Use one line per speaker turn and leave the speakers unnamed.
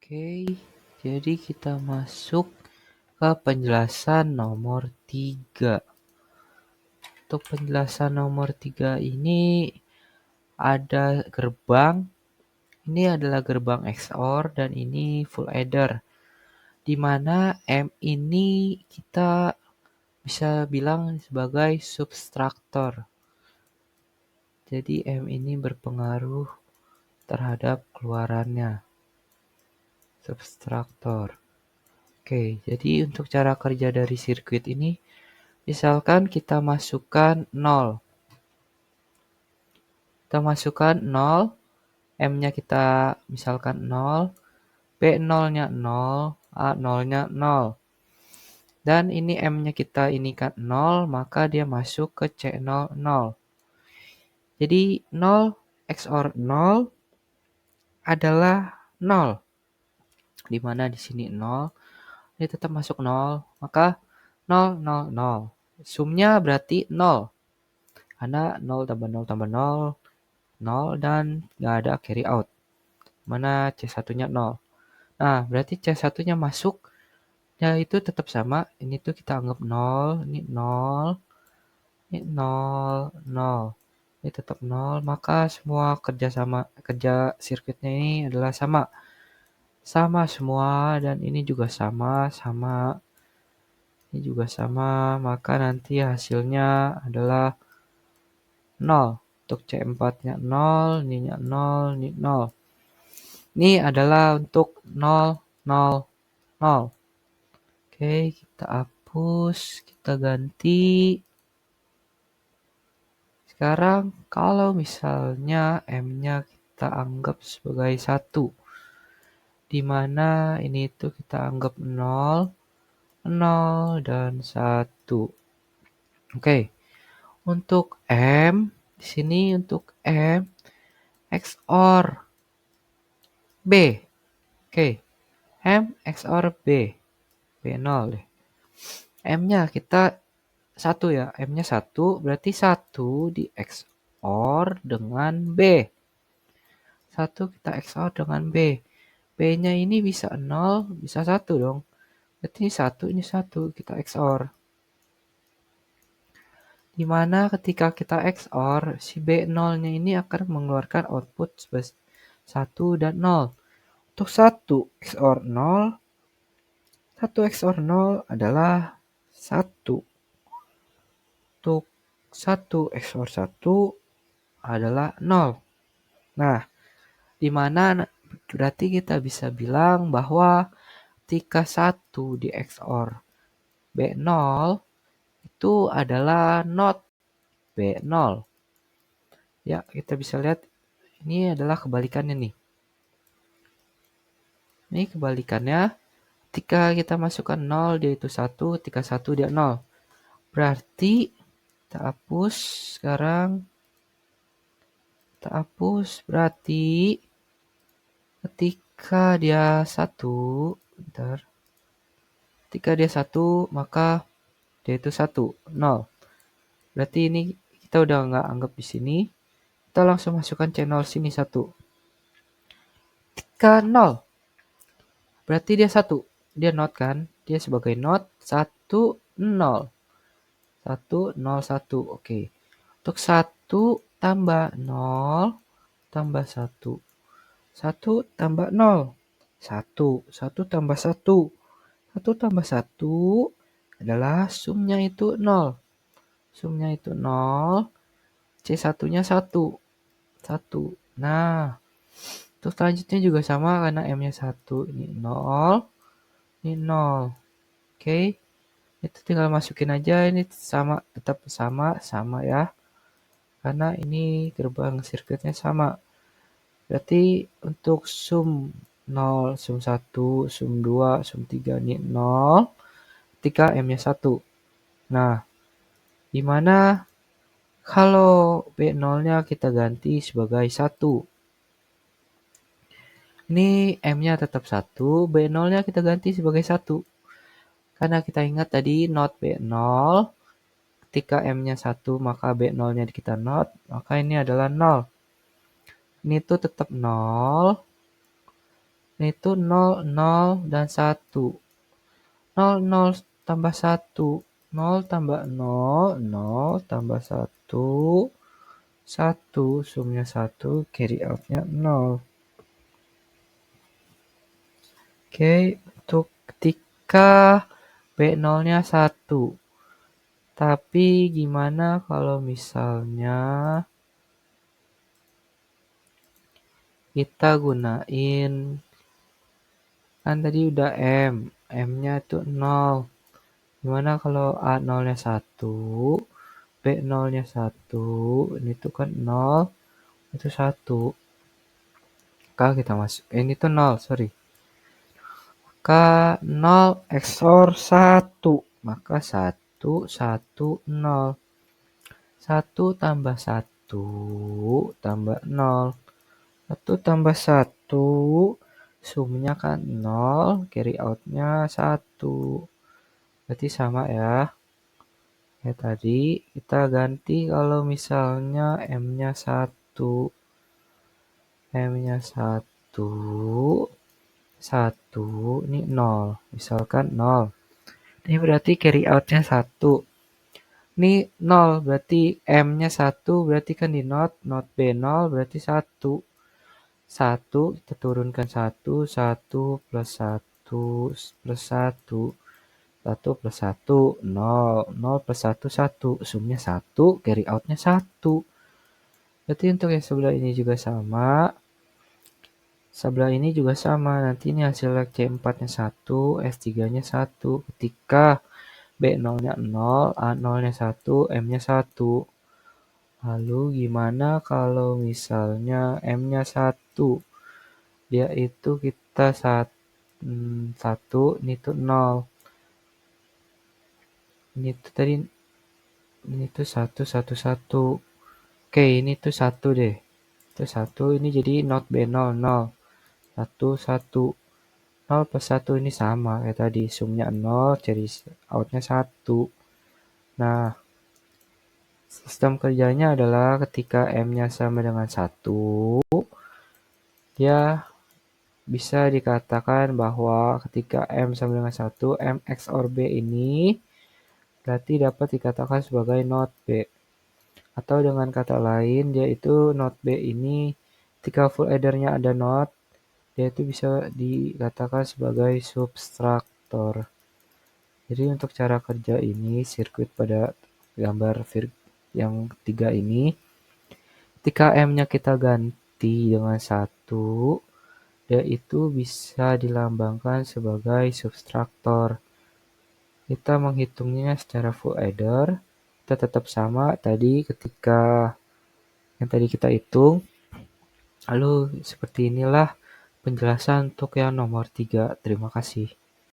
Oke, jadi kita masuk ke penjelasan nomor 3. Untuk penjelasan nomor 3 ini ada gerbang. Ini adalah gerbang XOR dan ini full adder. Di mana M ini kita bisa bilang sebagai subtraktor. Jadi M ini berpengaruh terhadap keluarannya. Subtraktor. Oke, jadi untuk cara kerja dari sirkuit ini, misalkan kita masukkan 0. Kita masukkan 0, M-nya kita misalkan 0, B0-nya 0, A0-nya 0. Dan ini M-nya kita ini kan 0, maka dia masuk ke C0, 0. Jadi 0 XOR 0 adalah 0. Di mana di sini 0, ini tetap masuk 0, maka 0, 0, 0. Sumnya berarti 0. Karena 0 tambah 0 tambah 0, 0 dan nggak ada carry out. Mana C1-nya 0. Nah, berarti C1-nya masuk, ya itu tetap sama. Ini tuh kita anggap 0, ini 0, ini 0, 0. Ini tetap 0, maka semua kerja sirkuitnya ini adalah sama. Sama semua, dan ini juga sama, sama. Ini juga sama, maka nanti hasilnya adalah 0. Untuk C4-nya 0, ininya 0, ini 0. Ini adalah untuk 0, 0, 0. Oke, kita hapus, kita ganti. Sekarang kalau misalnya M-nya kita anggap sebagai 1. Di mana ini tuh kita anggap 0, 0, dan 1. Oke, untuk M, di sini untuk M, XOR B. Oke, M XOR B. B0 deh. M-nya kita 1 ya. M-nya 1 berarti 1 di XOR dengan B. 1 kita XOR dengan B. B-nya ini bisa 0, bisa 1 dong. Berarti ini 1, ini 1. Kita XOR. Dimana ketika kita XOR, si B0-nya ini akan mengeluarkan output 1 dan 0. Untuk 1 XOR 0, 1 XOR 0 adalah 1. Untuk 1 XOR 1 adalah 0. Nah, di mana berarti kita bisa bilang bahwa ketika 1 di XOR B0 itu adalah not B0. Ya, kita bisa lihat ini adalah kebalikannya nih. Ini kebalikannya. Ketika kita masukkan 0 dia itu 1, ketika 1 dia 0. Berarti kita hapus sekarang. Kita hapus berarti ketika dia 1, bentar. Ketika dia 1, maka dia itu 1, 0. Berarti ini kita udah nggak anggap di sini. Kita langsung masukkan channel sini 1. Ketika 0, berarti dia 1. Dia not kan? Dia sebagai not 1, 0. 1, 0, 1. Oke. Untuk 1 tambah 0 tambah 1. 1 tambah 0. 1. 1 tambah 1. 1 tambah 1 adalah sumnya itu 0. Sumnya itu 0. C1-nya 1. 1. Nah, untuk selanjutnya juga sama karena M-nya 1. Ini 0. Ini 0. Oke. Itu tinggal masukin aja. Ini sama, tetap sama, sama ya. Karena ini gerbang sirkuitnya sama. Berarti untuk sum 0, sum 1, sum 2, sum 3 ini 0. Ketika M-nya 1. Nah, dimana kalau B0-nya kita ganti sebagai 1. Ini M-nya tetap 1, B0-nya kita ganti sebagai 1. Karena kita ingat tadi not B0, ketika M-nya 1 maka B0-nya kita not, maka ini adalah 0. Ini tuh tetap 0. Itu 0, 0, dan 1. 0, 0 tambah 1. 0 tambah 0, 0 tambah 1. 1, sumnya 1, carry out-nya 0. Oke, untuk ketika B0-nya 1. Tapi gimana kalau misalnya kita gunain, kan tadi udah M, M-nya tuh 0. Gimana kalau A0-nya 1, B0-nya 1, ini tuh kan 0, itu 1. Maka kita masuk, ini tuh 0, sorry. Maka 0 XOR 1, maka 1, 1, 0. 1 tambah 1 tambah 0. 1 tambah 1, sumnya kan 0, carry out-nya 1. Berarti sama ya. Ya tadi kita ganti kalau misalnya M-nya 1. M-nya 1, 1, ini 0. Misalkan 0. Ini berarti carry out-nya 1. Ini 0, berarti M-nya 1, berarti kan di not B0, berarti 1. 1, kita turunkan 1, 1 plus 1 plus 1. 1 plus 1, 0. 0 plus 1, 1. Sumnya 1, carry out-nya 1. Berarti untuk yang sebelah ini juga sama. Sebelah ini juga sama. Nanti ini hasilnya C4-nya 1, S3-nya 1. Ketika B0-nya 0, A0-nya 1, M-nya 1. Lalu gimana kalau misalnya M-nya 1? Dia itu kita 1, ini tuh 0. Ini tuh tadi, ini tuh 1, 1, 1. Oke, ini tuh 1 deh. Itu 1, ini jadi not B0, 0. 1, 1. 0 plus 1 ini sama kayak tadi. Sumnya 0, jadi outnya 1. Nah, sistem kerjanya adalah ketika M-nya sama dengan 1, dia bisa dikatakan bahwa ketika M sama dengan 1, M XOR B ini berarti dapat dikatakan sebagai not B. Atau dengan kata lain, dia itu not B ini ketika full adder-nya ada not, dia itu bisa dikatakan sebagai subtraktor. Jadi untuk cara kerja ini, sirkuit pada gambar yang 3 ini, ketika M-nya kita ganti dengan 1, dia itu bisa dilambangkan sebagai subtraktor. Kita menghitungnya secara full adder, kita tetap sama tadi ketika yang tadi kita hitung. Lalu seperti inilah penjelasan untuk yang nomor 3. Terima kasih.